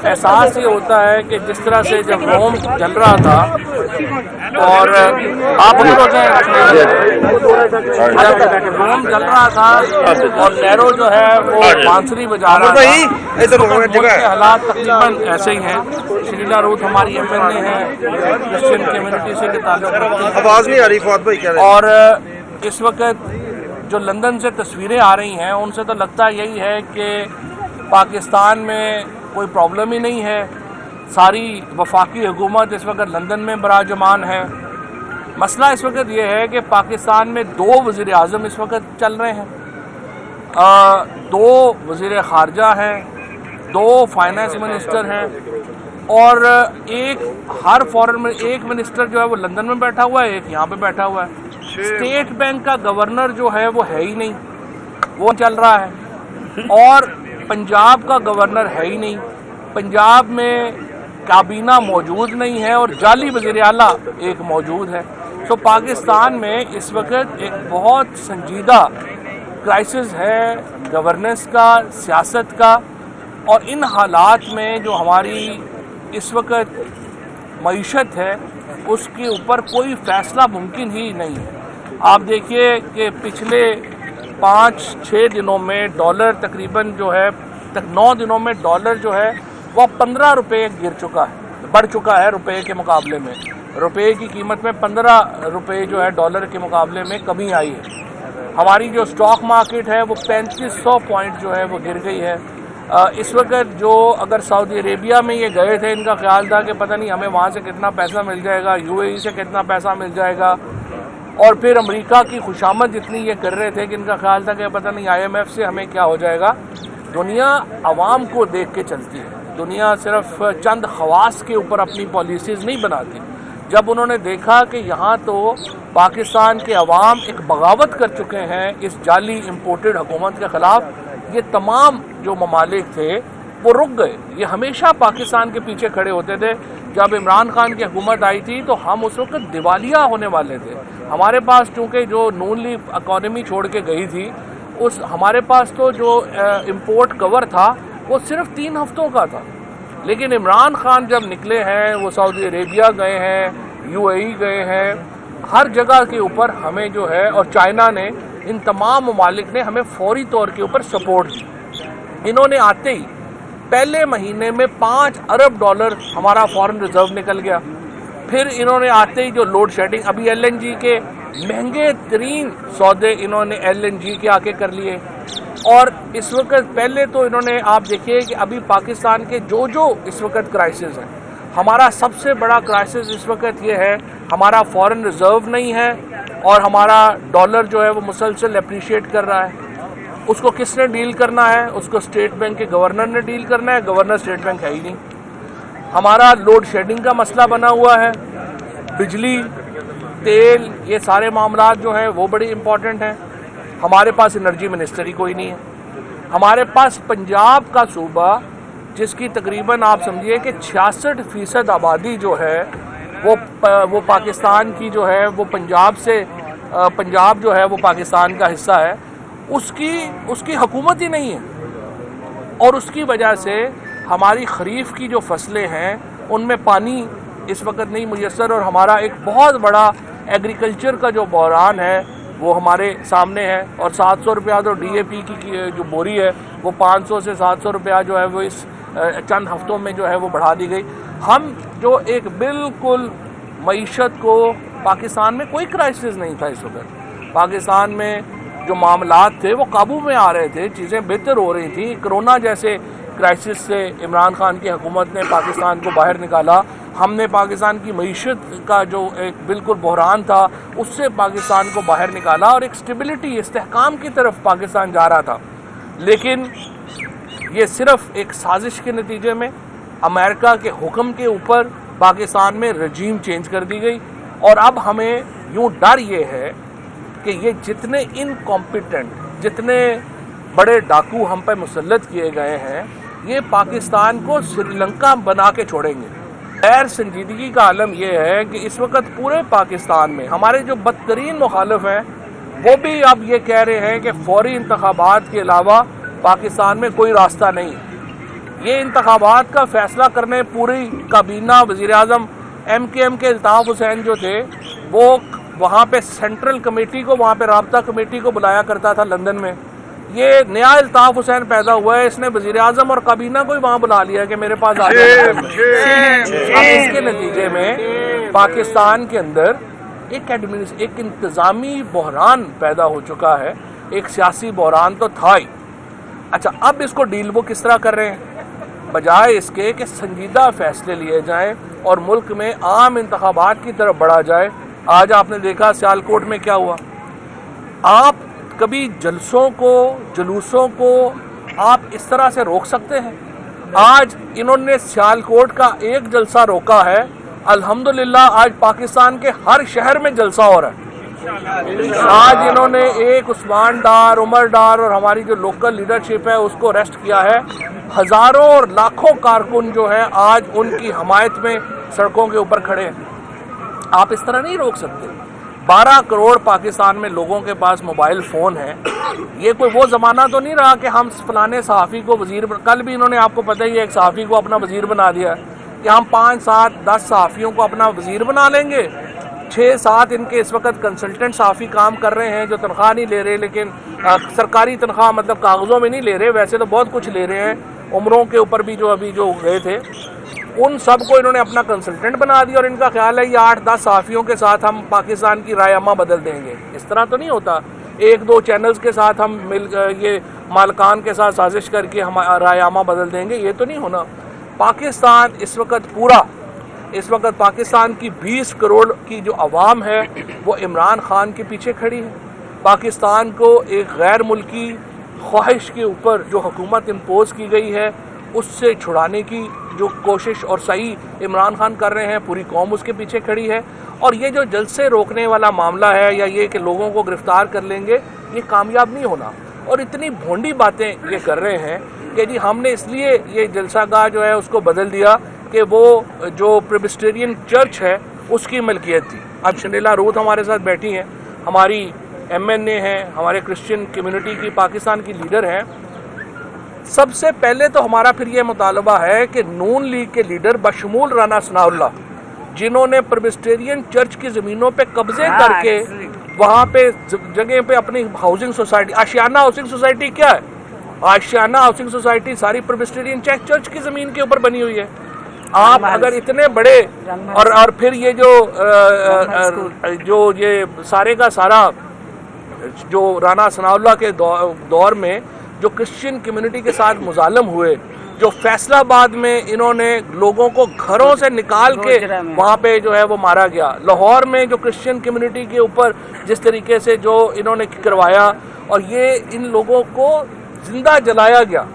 एहसास ये होता है कि जिस तरह से जब रोम जल रहा था और आप जब रोम जल रहा था और नेरो जो है वो बांसुरी बजा रहा था, के हालात तकरीबन ऐसे ही हैं। श्रीला रूथ हमारी एमएलए हैं, क्रिश्चियन कम्युनिटी से ताल्लुक रखती है। आवाज नहीं आ रही फौद भाई क्या? और इस वक्त जो लंदन से तस्वीरें आ रही हैं उनसे तो लगता यही है कि पाकिस्तान में कोई प्रॉब्लम ही नहीं है। सारी वफाकी हुकूमत इस वक्त लंदन में बराजमान है। मसला इस वक्त ये है कि पाकिस्तान में दो वज़ीर आज़म इस वक्त चल रहे हैं, दो वज़ीर ख़ारजा हैं, दो फाइनेंस मिनिस्टर हैं और एक हर फॉरेन में एक मिनिस्टर जो है वो लंदन में बैठा हुआ है, एक यहाँ पे बैठा हुआ है। स्टेट बैंक का गवर्नर जो है वो है ही नहीं, वो चल रहा है। और पंजाब का गवर्नर है ही नहीं, पंजाब में काबीना मौजूद नहीं है और जाली वज़ीर आला एक मौजूद है। तो पाकिस्तान में इस वक्त एक बहुत संजीदा क्राइसिस है गवर्नेंस का, सियासत का। और इन हालात में जो हमारी इस वक्त मईशत है उसके ऊपर कोई फ़ैसला मुमकिन ही नहीं है। आप देखिए कि पिछले 5-6 दिनों में डॉलर तकरीबन जो है 9 दिनों में डॉलर जो है वह 15 रुपये गिर चुका है, बढ़ चुका है रुपये के मुकाबले में। रुपये की कीमत में 15 रुपये जो है डॉलर के मुकाबले में कमी आई है। हमारी जो स्टॉक मार्केट है वो 3500 पॉइंट जो है वो गिर गई है। इस वक्त जो अगर सऊदी अरेबिया में ये गए थे, इनका ख्याल था कि पता नहीं हमें वहाँ से कितना पैसा मिल जाएगा, यूएई से कितना पैसा मिल जाएगा। और फिर अमेरिका की खुशामद जितनी ये कर रहे थे कि इनका ख्याल था कि पता नहीं IMF से हमें क्या हो जाएगा। दुनिया आवाम को देख के चलती है, दुनिया सिर्फ चंद खवास के ऊपर अपनी पॉलिसीज़ नहीं बनाती। जब उन्होंने देखा कि यहाँ तो पाकिस्तान के अवाम एक बगावत कर चुके हैं इस जाली इम्पोर्टेड हुकूमत के ख़िलाफ़, ये तमाम जो ममालिक थे वो रुक गए। ये हमेशा पाकिस्तान के पीछे खड़े होते थे। जब इमरान खान की हुकूमत आई थी तो हम उस वक्त दिवालिया होने वाले थे। हमारे पास चूँकि जो नून लीग इकॉनमी छोड़ के गई थी, उस हमारे पास तो जो इम्पोर्ट कवर था वो सिर्फ 3 हफ्तों का था। लेकिन इमरान खान जब निकले हैं, वो सऊदी अरेबिया गए हैं, UAE गए हैं, हर जगह के ऊपर हमें जो है, और चाइना ने, इन तमाम ममालिक ने हमें फौरी तौर के ऊपर सपोर्ट दी। इन्होंने आते ही पहले महीने में $5 अरब हमारा फॉरेन रिजर्व निकल गया। फिर इन्होंने आते ही जो लोड शेडिंग, अभी LNG के महंगे तरीन सौदे इन्होंने LNG के आके कर लिए। और इस वक्त पहले तो इन्होंने, आप देखिए कि अभी पाकिस्तान के जो इस वक्त क्राइसिस है, हमारा सबसे बड़ा क्राइसिस इस वक्त ये है, हमारा फॉरेन रिजर्व नहीं है और हमारा डॉलर जो है वो मुसलसल अप्रिशिएट कर रहा है। उसको किसने डील करना है? उसको स्टेट बैंक के गवर्नर ने डील करना है। गवर्नर स्टेट बैंक है ही नहीं। हमारा लोड शेडिंग का मसला बना हुआ है, बिजली, तेल, ये सारे मामला जो हैं वो बड़ी इम्पॉर्टेंट हैं। हमारे पास एनर्जी मिनिस्टर ही कोई नहीं है। हमारे पास पंजाब का सूबा, जिसकी तकरीबन आप समझिए कि 66% आबादी जो है वो पाकिस्तान की जो है वो पंजाब जो है वो पाकिस्तान का हिस्सा है, उसकी हुकूमत ही नहीं है। और उसकी वजह से हमारी खरीफ की जो फसलें हैं उनमें पानी इस वक्त नहीं मुयस्सर, और हमारा एक बहुत बड़ा एग्रीकल्चर का जो बहरान है वो हमारे सामने है। और 700 रुपया तो DAP की जो बोरी है वो 500 से 700 रुपया जो है वो इस चंद हफ्तों में जो है वो बढ़ा दी गई। हम जो एक बिल्कुल मईशत को, पाकिस्तान में कोई क्राइसिस नहीं था इस वक्त। पाकिस्तान में जो मामलात थे वो काबू में आ रहे थे, चीज़ें बेहतर हो रही थी। कोरोना जैसे क्राइसिस से इमरान खान की हुकूमत ने पाकिस्तान को बाहर निकाला। हमने पाकिस्तान की मईशत का जो एक बिल्कुल बहरान था उससे पाकिस्तान को बाहर निकाला और एक स्टेबिलिटी, इस्तेहकाम की तरफ पाकिस्तान जा रहा था। लेकिन ये सिर्फ एक साजिश के नतीजे में अमेरिका के हुक्म के ऊपर पाकिस्तान में रजीम चेंज कर दी गई। और अब हमें यूँ डर ये है कि ये जितने इनकॉम्पिटेंट, जितने बड़े डाकू हम पर मुसल्लत किए गए हैं, ये पाकिस्तान को श्रीलंका बना के छोड़ेंगे। गैर संजीदगी का आलम यह है कि इस वक्त पूरे पाकिस्तान में हमारे जो बदतरीन मुखालिफ हैं वो भी अब ये कह रहे हैं कि फौरी इंतखाबात के अलावा पाकिस्तान में कोई रास्ता नहीं। ये इंतखाबात का फैसला करने पूरी काबीना वज़ीर आज़म MKM के अल्ताफ़ हुसैन जो थे वो वहाँ पे सेंट्रल कमेटी को, वहाँ पे राब्ता कमेटी को बुलाया करता था लंदन में। ये नया अल्ताफ़ हुसैन पैदा हुआ है, इसने वज़ीर आज़म और काबीना को ही वहाँ बुला लिया कि मेरे पास आ जाए। अब इसके नतीजे में पाकिस्तान के अंदर एक इंतज़ामी बहरान पैदा हो चुका है। एक सियासी बहरान तो था ही। अच्छा, अब इसको डील वो किस तरह कर रहे हैं? बजाय इसके कि संजीदा फैसले लिए जाएं और मुल्क में आम इंतखाबात की तरफ बढ़ा जाए। आज आपने देखा सियालकोट में क्या हुआ। आप कभी जलसों को, जुलूसों को आप इस तरह से रोक सकते हैं? आज इन्होंने सियालकोट का एक जलसा रोका है, अल्हम्दुलिल्लाह आज पाकिस्तान के हर शहर में जलसा हो रहा है। आज इन्होंने एक उस्मान डार, उमर डार और हमारी जो लोकल लीडरशिप है उसको अरेस्ट किया है। हज़ारों और लाखों कारकुन जो है आज उनकी हमायत में सड़कों के ऊपर खड़े हैं। आप इस तरह नहीं रोक सकते। 12 करोड़ पाकिस्तान में लोगों के पास मोबाइल फ़ोन है। ये कोई वो ज़माना तो नहीं रहा कि हम फलाने सहाफ़ी को वज़ीर, कल भी इन्होंने आपको पता ही है एक सहाफ़ी को अपना वज़ीर बना दिया कि हम 5, 7, 10 सहाफ़ियों को अपना वज़ीर बना लेंगे। 6, 7 इनके इस वक्त कंसल्टेंट सहाफ़ी काम कर रहे हैं जो तनख्वाह नहीं ले रहे, लेकिन सरकारी तनख्वाह मतलब कागज़ों में नहीं ले रहे, वैसे तो बहुत कुछ ले रहे हैं। उम्रों के ऊपर भी जो अभी जो गए थे उन सब को इन्होंने अपना कंसल्टेंट बना दिया और इनका ख्याल है ये 8-10 सहाफ़ियों के साथ हम पाकिस्तान की रायमा बदल देंगे। इस तरह तो नहीं होता। 1-2 चैनल्स के साथ हम ये मालकान के साथ साजिश करके हम रायमा बदल देंगे, ये तो नहीं होना। पाकिस्तान इस वक्त पाकिस्तान की 20 करोड़ की जो आवाम है वो इमरान खान के पीछे खड़ी है। पाकिस्तान को एक गैर मुल्की ख्वाहिश के ऊपर जो हुकूमत इम्पोज की गई है उससे छुड़ाने की जो कोशिश और सही इमरान खान कर रहे हैं, पूरी कौम उसके पीछे खड़ी है। और ये जो जलसे रोकने वाला मामला है या ये कि लोगों को गिरफ्तार कर लेंगे, ये कामयाब नहीं होना। और इतनी भोंडी बातें ये कर रहे हैं कि जी हमने इसलिए ये जलसागाह जो है उसको बदल दिया कि वो जो प्रेस्बिटेरियन चर्च है उसकी मलकियत थी। अब शनीला रूथ हमारे साथ बैठी हैं, हमारी MNA हैं, हमारे क्रिश्चियन कम्युनिटी की पाकिस्तान की लीडर हैं। सबसे पहले तो हमारा फिर ये मुतालबा है कि नून लीग के लीडर बशमूल राना सनाउल्लाह, जिन्होंने प्रेस्बिटेरियन चर्च की ज़मीनों पे कब्जे करके वहाँ पे जगह पे अपनी हाउसिंग सोसाइटी, आशियाना हाउसिंग सोसाइटी क्या है? आशियाना हाउसिंग सोसाइटी सारी प्रेस्बिटेरियन चर्च की ज़मीन के ऊपर बनी हुई है। आप अगर इतने बड़े और फिर ये जो ये सारे का सारा जो राना सनाउल्लाह के दौर में जो क्रिश्चियन कम्युनिटी के साथ मुजालम हुए, जो फैसलाबाद में इन्होंने लोगों को घरों से निकाल के वहाँ पे जो है वो मारा गया, लाहौर में जो क्रिश्चियन कम्युनिटी के ऊपर जिस तरीके से जो इन्होंने करवाया और ये इन लोगों को जिंदा जलाया गया,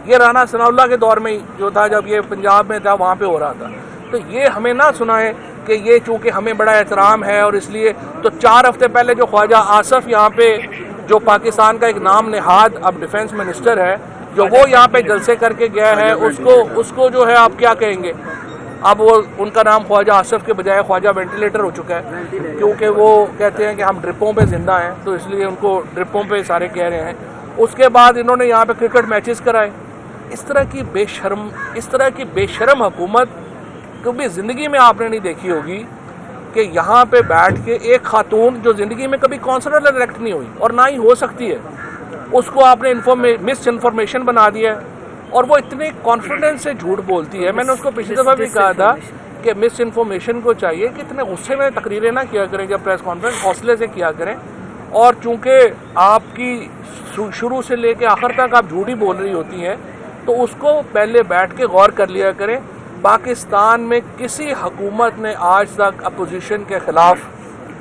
ये राना सनाउल्लाह के दौर में ही जो था, जब ये पंजाब में था वहाँ पे हो रहा था। तो ये हमें ना सुनाए कि ये चूँकि हमें बड़ा एहतराम है और इसलिए, तो 4 हफ्ते पहले जो ख्वाजा आसफ यहाँ पे जो पाकिस्तान का एक नाम नहाद अब डिफेंस मिनिस्टर है, जो वो यहाँ पे जलसे करके गया है, उसको जो है आप क्या कहेंगे? अब वो उनका नाम ख्वाजा आसफ के बजाय ख्वाजा वेंटिलेटर हो चुका है, क्योंकि वो कहते हैं कि हम ड्रिपों पे जिंदा हैं, तो इसलिए उनको ड्रिपों पे सारे कह रहे हैं। उसके बाद इन्होंने यहाँ पे क्रिकेट मैचेस कराए। इस तरह की बेशर्म हुकूमत कभी ज़िंदगी में आपने नहीं देखी होगी कि यहाँ पे बैठ के एक खातून जो ज़िंदगी में कभी काउंसलर इलेक्ट नहीं हुई और ना ही हो सकती है, उसको आपने मिस इन्फॉर्मेशन बना दिया है और वो इतने कॉन्फिडेंस से झूठ बोलती है। मैंने उसको पिछली दफ़ा भी कहा था कि मिस इन्फॉर्मेशन को चाहिए कि इतने गुस्से में तकरीरें ना किया करें, जब प्रेस कॉन्फ्रेंस हौसले से किया करें। और चूँकि आपकी शुरू से लेकर आखिर तक आप झूठ ही बोल रही होती हैं, तो उसको पहले बैठ के गौर कर लिया करें। पाकिस्तान में किसी हुकूमत ने आज तक अपोजिशन के ख़िलाफ़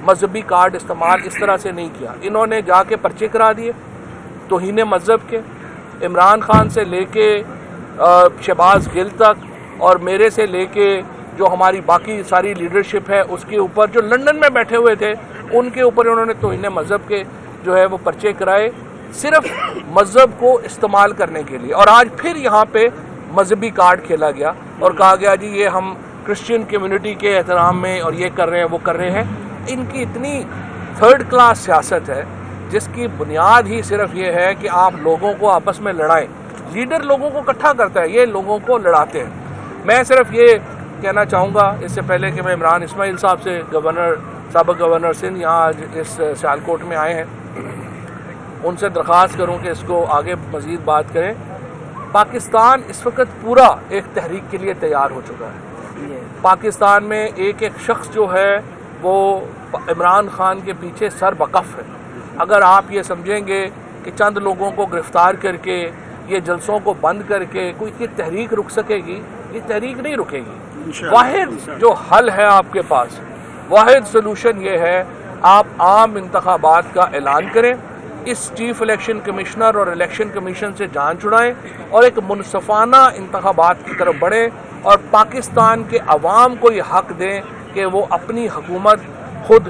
मजहबी कार्ड इस्तेमाल इस तरह से नहीं किया। इन्होंने जाके पर्चे करा दिए तौहीन मज़हब के, इमरान खान से लेके शहबाज गिल तक और मेरे से लेके जो हमारी बाकी सारी लीडरशिप है उसके ऊपर, जो लंदन में बैठे हुए थे उनके ऊपर इन्होंने तौहीन मज़हब के जो है वो पर्चे कराए, सिर्फ मज़हब को इस्तेमाल करने के लिए। और आज फिर यहाँ पे मजहबी कार्ड खेला गया और कहा गया जी ये हम क्रिश्चियन कम्युनिटी के एहतराम में और ये कर रहे हैं वो कर रहे हैं। इनकी इतनी थर्ड क्लास सियासत है جس کی بنیاد ہی صرف یہ ہے کہ آپ لوگوں کو آپس میں لڑائیں. لیڈر لوگوں کو اکٹھا کرتا ہے، یہ لوگوں کو لڑاتے ہیں. میں صرف یہ کہنا چاہوں گا اس سے پہلے کہ میں عمران اسماعیل صاحب سے سابق گورنر سندھ یہاں آج اس سیالکوٹ میں آئے ہیں، ان سے درخواست کروں کہ اس کو آگے مزید بات کریں. پاکستان اس وقت پورا ایک تحریک کے لیے تیار ہو چکا ہے. پاکستان میں ایک ایک شخص جو ہے وہ عمران خان کے پیچھے سر بقف ہے. اگر آپ یہ سمجھیں گے کہ چند لوگوں کو گرفتار کر کے یہ جلسوں کو بند کر کے کوئی یہ تحریک رک سکے گی، یہ تحریک نہیں رکے گی. واحد جو حل ہے آپ کے پاس، واحد سلوشن یہ ہے آپ عام انتخابات کا اعلان کریں، اس چیف الیکشن کمشنر اور الیکشن کمیشن سے جان چھڑائیں اور ایک منصفانہ انتخابات کی طرف بڑھیں اور پاکستان کے عوام کو یہ حق دیں کہ وہ اپنی حکومت خود